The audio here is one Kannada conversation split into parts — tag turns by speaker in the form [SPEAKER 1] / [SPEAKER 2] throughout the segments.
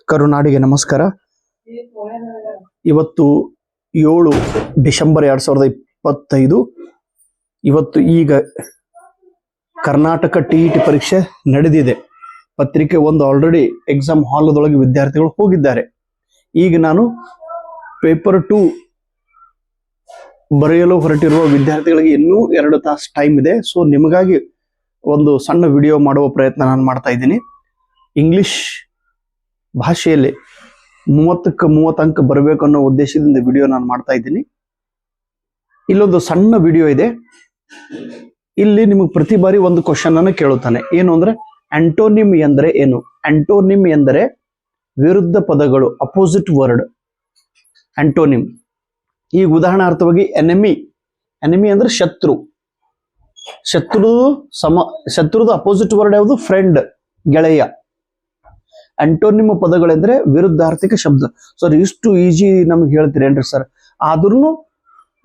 [SPEAKER 1] ಕರುನಾಡಿಗೆ ನಮಸ್ಕಾರ. ಇವತ್ತು 7 ಡಿಸೆಂಬರ್ 2025. ಇವತ್ತು ಈಗ ಕರ್ನಾಟಕ TET ಪರೀಕ್ಷೆ ನಡೆದಿದೆ. ಪತ್ರಿಕೆ 1 ಆಲ್ರೆಡಿ ಎಕ್ಸಾಮ್ ಹಾಲ್ದೊಳಗೆ ವಿದ್ಯಾರ್ಥಿಗಳು ಹೋಗಿದ್ದಾರೆ. ಈಗ ನಾನು ಪೇಪರ್ 2 ಬರೆಯಲು ಹೊರಟಿರುವ ವಿದ್ಯಾರ್ಥಿಗಳಿಗೆ ಇನ್ನೂ 2 ತಾಸು ಟೈಮ್ ಇದೆ. ಸೊ ನಿಮಗಾಗಿ ಒಂದು ಸಣ್ಣ ವಿಡಿಯೋ ಮಾಡುವ ಪ್ರಯತ್ನ ನಾನು ಮಾಡ್ತಾ ಇದ್ದೀನಿ. ಇಂಗ್ಲಿಷ್ ಭಾಷೆಯಲ್ಲಿ 30ಕ್ಕೆ 30 ಅಂಕ ಬರಬೇಕು ಅನ್ನೋ ಉದ್ದೇಶದಿಂದ ವಿಡಿಯೋ ನಾನು ಮಾಡ್ತಾ ಇದ್ದೀನಿ. ಇಲ್ಲೊಂದು ಸಣ್ಣ ವಿಡಿಯೋ ಇದೆ. ಇಲ್ಲಿ ನಿಮಗೆ ಪ್ರತಿ ಬಾರಿ ಒಂದು ಕ್ವಶನ್ ಅನ್ನು ಕೇಳುತ್ತಾನೆ. ಏನು ಅಂದ್ರೆ ಆಂಟೋನಿಮ್ ಎಂದರೆ ಏನು? ಆಂಟೋನಿಮ್ ಎಂದರೆ ವಿರುದ್ಧ ಪದಗಳು, ಅಪೋಸಿಟ್ ವರ್ಡ್. ಆಂಟೋನಿಮ್ ಈಗ ಉದಾಹರಣಾರ್ಥವಾಗಿ ಎನಿಮಿ. ಎನಿಮಿ ಅಂದ್ರೆ ಶತ್ರು. ಶತ್ರುದ ಅಪೋಸಿಟ್ ವರ್ಡ್ ಯಾವುದು? ಫ್ರೆಂಡ್, ಗೆಳೆಯ. ಆಂಟೋನಿಮ್ ಪದಗಳೆಂದ್ರೆ ವಿರುದ್ಧಾರ್ಥಿಕ ಶಬ್ದ. ಸರ್ ಇಷ್ಟು ಈಜಿ ನಮ್ಗೆ ಹೇಳ್ತೀರೇನ್ರಿ ಸರ್? ಆದ್ರೂ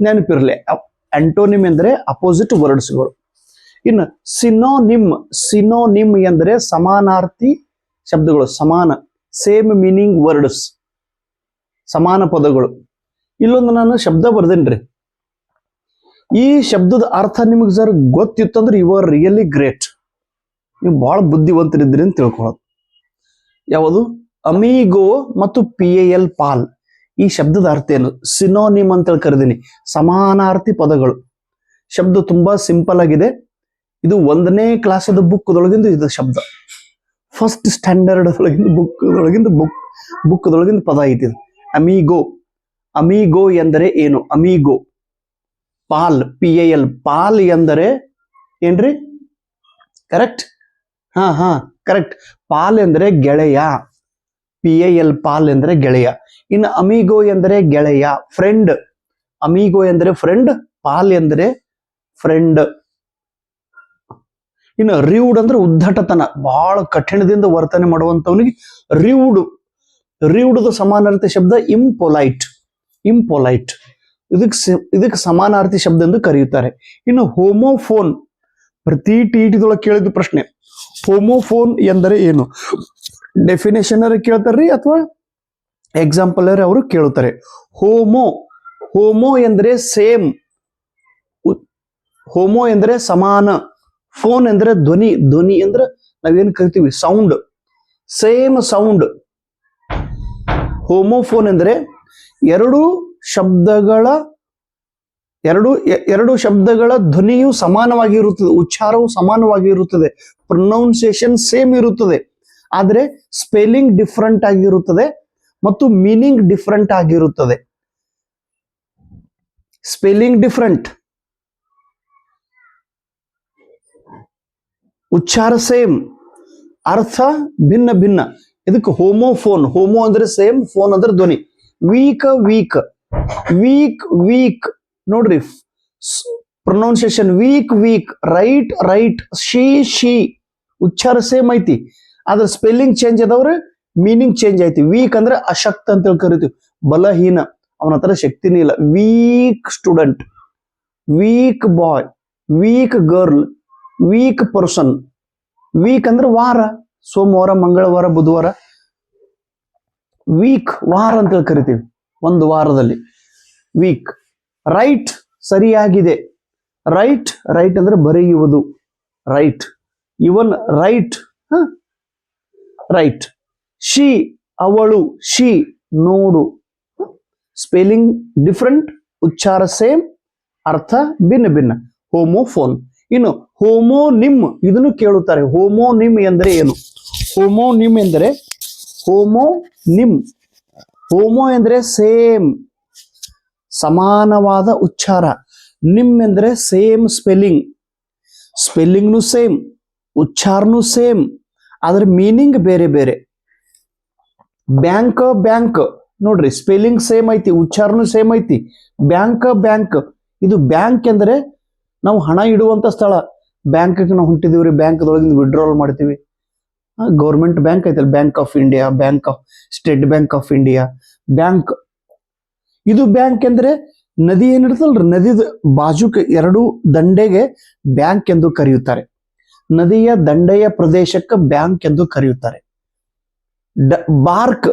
[SPEAKER 1] ನೆನಪಿರ್ಲಿ, ಆಂಟೋನಿಮ್ ಎಂದ್ರೆ ಅಪೋಸಿಟ್ ವರ್ಡ್ಸ್ಗಳು. ಇನ್ನು ಸಿನೋನಿಮ್ ಎಂದರೆ ಸಮಾನಾರ್ಥಿ ಶಬ್ದಗಳು, ಸಮಾನ, ಸೇಮ್ ಮೀನಿಂಗ್ ವರ್ಡ್ಸ್, ಸಮಾನ ಪದಗಳು. ಇಲ್ಲೊಂದು ನಾನು ಶಬ್ದ ಬರ್ದೇನ್ರಿ. ಈ ಶಬ್ದದ ಅರ್ಥ ನಿಮಗೆ ಸರ್ ಗೊತ್ತಿತ್ತಂದ್ರೆ ಯು ಆರ್ ರಿಯಲಿ ಗ್ರೇಟ್, ನೀವು ಬಹಳ ಬುದ್ಧಿವಂತರಿದ್ರಿ ಅಂತ ತಿಳ್ಕೊಳ್ಳೋದು. ಯಾವುದು? ಅಮಿಗೋ ಮತ್ತು PAL ಪಾಲ್. ಈ ಶಬ್ದದ ಅರ್ಥ ಏನು? ಸಿನೋನಿಮ್ ಅಂತ ಕರೆದೀನಿ, ಸಮಾನಾರ್ಥಿ ಪದಗಳು. ಶಬ್ದ ತುಂಬಾ ಸಿಂಪಲ್ ಆಗಿದೆ. ಇದು 1ನೇ ಕ್ಲಾಸದ ಬುಕ್ದೊಳಗಿಂದ ಇದು ಶಬ್ದ. ಫಸ್ಟ್ ಸ್ಟ್ಯಾಂಡರ್ಡ್ ಬುಕ್ದೊಳಗಿಂದ ಪದ ಐತಿ. ಅಮಿಗೋ. ಅಮಿಗೋ ಎಂದರೆ ಏನು? ಅಮಿಗೋ. ಪಾಲ್, PAL ಪಾಲ್ ಎಂದರೆ ಏನ್ರಿ? ಕರೆಕ್ಟ್? ಹಾ ಕರೆಕ್ಟ್. ಪಾಲ್ ಎಂದರೆ ಗೆಳೆಯ. PAL ಪಾಲ್ ಎಂದರೆ ಗೆಳೆಯ. ಇನ್ನು ಅಮಿಗೋ ಎಂದರೆ ಗೆಳೆಯ, ಫ್ರೆಂಡ್. ಅಮಿಗೋ ಎಂದರೆ ಫ್ರೆಂಡ್, ಪಾಲ್ ಎಂದರೆ ಫ್ರೆಂಡ್. ಇನ್ನು ರಿವ್ಡ್ ಅಂದ್ರೆ ಉದ್ದಟತನ, ಬಹಳ ಕಠಿಣದಿಂದ ವರ್ತನೆ ಮಾಡುವಂತವನಿಗೆ ರಿವ್ಡ್. ರಿವ್ಡ್ ಸಮಾನಾರ್ಥಿ ಶಬ್ದ ಇಂಪೊಲೈಟ್. ಇಂಪೊಲೈಟ್ ಇದಕ್ಕೆ ಸಮಾನಾರ್ಥಿ ಶಬ್ದ ಎಂದು ಕರೆಯುತ್ತಾರೆ. ಇನ್ನು ಹೋಮೋಫೋನ್, ಪ್ರತಿ TETದೊಳಗೆ ಕೇಳಿದ ಪ್ರಶ್ನೆ. ಹೋಮೋಫೋನ್ ಎಂದರೆ ಏನು? ಡೆಫಿನೇಷನ್ ಕೇಳ್ತಾರ್ರಿ ಅಥವಾ ಎಕ್ಸಾಂಪಲ್ ಅವರು ಕೇಳುತ್ತಾರೆ. ಹೋಮೋ ಎಂದರೆ ಸೇಮ್. ಹೋಮೋ ಎಂದರೆ ಸಮಾನ. ಫೋನ್ ಎಂದ್ರೆ ಧ್ವನಿ. ಧ್ವನಿ ಅಂದ್ರೆ ನಾವೇನ್ ಕರಿತೀವಿ? ಸೌಂಡ್. Same sound. ಹೋಮೋಫೋನ್ ಎಂದರೆ ಎರಡು ಶಬ್ದಗಳ ಧ್ವನಿಯು ಸಮಾನವಾಗಿ ಇರುತ್ತದೆ, ಉಚ್ಚಾರವು ಸಮಾನವಾಗಿ ಇರುತ್ತದೆ, ಪ್ರೊನೌನ್ಸಿಯೇಷನ್ ಸೇಮ್ ಇರುತ್ತದೆ, ಆದರೆ ಸ್ಪೆಲ್ಲಿಂಗ್ ಡಿಫರೆಂಟ್ ಆಗಿರುತ್ತದೆ ಮತ್ತು ಮೀನಿಂಗ್ ಡಿಫರೆಂಟ್ ಆಗಿರುತ್ತದೆ. ಸ್ಪೆಲ್ಲಿಂಗ್ ಡಿಫರೆಂಟ್, ಉಚ್ಚಾರ ಸೇಮ್, ಅರ್ಥ ಭಿನ್ನ ಭಿನ್ನ. ಇದಕ್ಕೆ ಹೋಮೋಫೋನ್. ಹೋಮೋ ಅಂದ್ರೆ ಸೇಮ್, ಫೋನ್ ಅಂದ್ರೆ ಧ್ವನಿ. ವೀಕ್ ನೋಡ್ರಿ, ಪ್ರೊನೌನ್ಸಿಯೇಷನ್ ವೀಕ್. ರೈಟ್, ಶಿ ಉಚ್ಚಾರ ಸೇಮ್ ಐತಿ, ಆದ್ರೆ ಸ್ಪೆಲ್ಲಿಂಗ್ ಚೇಂಜ್ ಅದಾವ್ರೆ, ಮೀನಿಂಗ್ ಚೇಂಜ್ ಐತಿ. ವೀಕ್ ಅಂದ್ರೆ ಅಶಕ್ತ ಅಂತ ಕರಿತೀವಿ, ಬಲಹೀನ, ಅವನ ಹತ್ರ ಶಕ್ತಿನೇ ಇಲ್ಲ. Weak student, weak boy, weak girl, weak person. Week ಅಂದ್ರೆ ವಾರ, ಸೋಮವಾರ, ಮಂಗಳವಾರ, ಬುಧವಾರ. ವೀಕ್ ವಾರ ಅಂತ ಕರಿತೀವಿ, ಒಂದು ವಾರದಲ್ಲಿ ವೀಕ್. ರೈಟ್ ಸರಿಯಾಗಿದೆ. ರೈಟ್ ಅಂದ್ರೆ ಬರೆಯುವುದು. Right, even right. Right. She ಅವಳು, ಶಿ ನೋಡು. ಸ್ಪೆಲ್ಲಿಂಗ್ ಡಿಫರೆಂಟ್, ಉಚ್ಚಾರ ಸೇಮ್, ಅರ್ಥ ಭಿನ್ನ ಭಿನ್ನ. ಹೋಮೋಫೋನ್. ಇನ್ನು ಹೋಮೋನಿಮ್, ಇದನ್ನು ಕೇಳುತ್ತಾರೆ. ಹೋಮೋನಿಮ್ ಎಂದರೆ ಏನು? ಹೋಮೋನಿಮ್ ಎಂದರೆ ಹೋಮೋ ಎಂದರೆ ಸೇಮ್, ಸಮಾನವಾದ ಉಚ್ಚಾರ. ನಿಮ್ ಎಂದರೆ ಸೇಮ್ ಸ್ಪೆಲ್ಲಿಂಗ್, ಸ್ಪೆಲ್ಲಿಂಗ್ನು ಸೇಮ್, ಉಚ್ಚಾರನು ಸೇಮ್, ಆದ್ರೆ ಮೀನಿಂಗ್ ಬೇರೆ ಬೇರೆ. ಬ್ಯಾಂಕ್ ನೋಡ್ರಿ, ಸ್ಪೆಲ್ಲಿಂಗ್ ಸೇಮ್ ಐತಿ, ಉಚ್ಚಾರನು ಸೇಮ್ ಐತಿ. ಬ್ಯಾಂಕ್ ಇದು ಬ್ಯಾಂಕ್ ಎಂದರೆ ನಾವು ಹಣ ಇಡುವಂತ ಸ್ಥಳ. ಬ್ಯಾಂಕ್ಗೆ ನಾವು ಹೊಂಟಿದೀವ್ರಿ, ಬ್ಯಾಂಕ್ದೊಳಗಿಂದ ವಿಡ್ರಾವಲ್ ಮಾಡ್ತೀವಿ. ಗೌರ್ಮೆಂಟ್ ಬ್ಯಾಂಕ್ ಐತಲ್ಲ, bank of India, state bank of India bank. ಇದು ಬ್ಯಾಂಕ್ ಅಂದ್ರೆ ನದಿ ಏನಿರ್ತಲ್ರಿ, ನದಿದ ಬಾಜುಕ್ ಎರಡು ದಂಡೆಗೆ ಬ್ಯಾಂಕ್ ಎಂದು ಕರೆಯುತ್ತಾರೆ. ನದಿಯ ದಂಡೆಯ ಪ್ರದೇಶಕ್ಕೆ ಬ್ಯಾಂಕ್ ಎಂದು ಕರೆಯುತ್ತಾರೆ. ಬಾರ್ಕ್,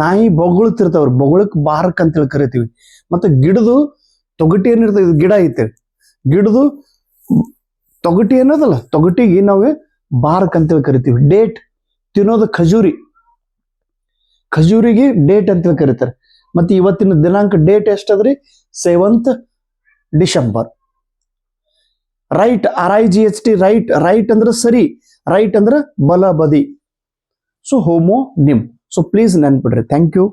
[SPEAKER 1] ನಾಯಿ ಬೊಗಳುತ್ತಿರ್ತಾವ್ರಿ, ಬೊಗಳಕ್ ಬಾರ್ಕ್ ಅಂತೇಳಿ ಕರಿತೀವಿ. ಮತ್ತೆ ಗಿಡದು ತೊಗಟಿ ಏನಿರ್ತದೆ, ಇದು ಗಿಡ ಐತೆ, ಗಿಡದು ತೊಗಟಿ ಅನ್ನೋದಲ್ಲ, ತೊಗಟಿಗೆ ನಾವು ಬಾರ್ಕ್ ಅಂತೇಳಿ ಕರಿತೀವಿ. ಡೇಟ್ ತಿನ್ನೋದು ಖಜೂರಿಗೆ ಡೇಟ್ ಅಂತೇಳಿ ಕರೀತಾರೆ. ಮತ್ತೆ ಇವತ್ತಿನ ದಿನಾಂಕ ಡೇಟ್ ಎಷ್ಟದ್ರಿ? 7th December. Right, RIGHT, right ಅಂದ್ರೆ ಸರಿ, ರೈಟ್ ಅಂದ್ರೆ ಬಲ ಬದಿ. So homonym. ಸೊ ಪ್ಲೀಸ್ ನೆನ್ಪಿಡ್ರಿ. Thank you.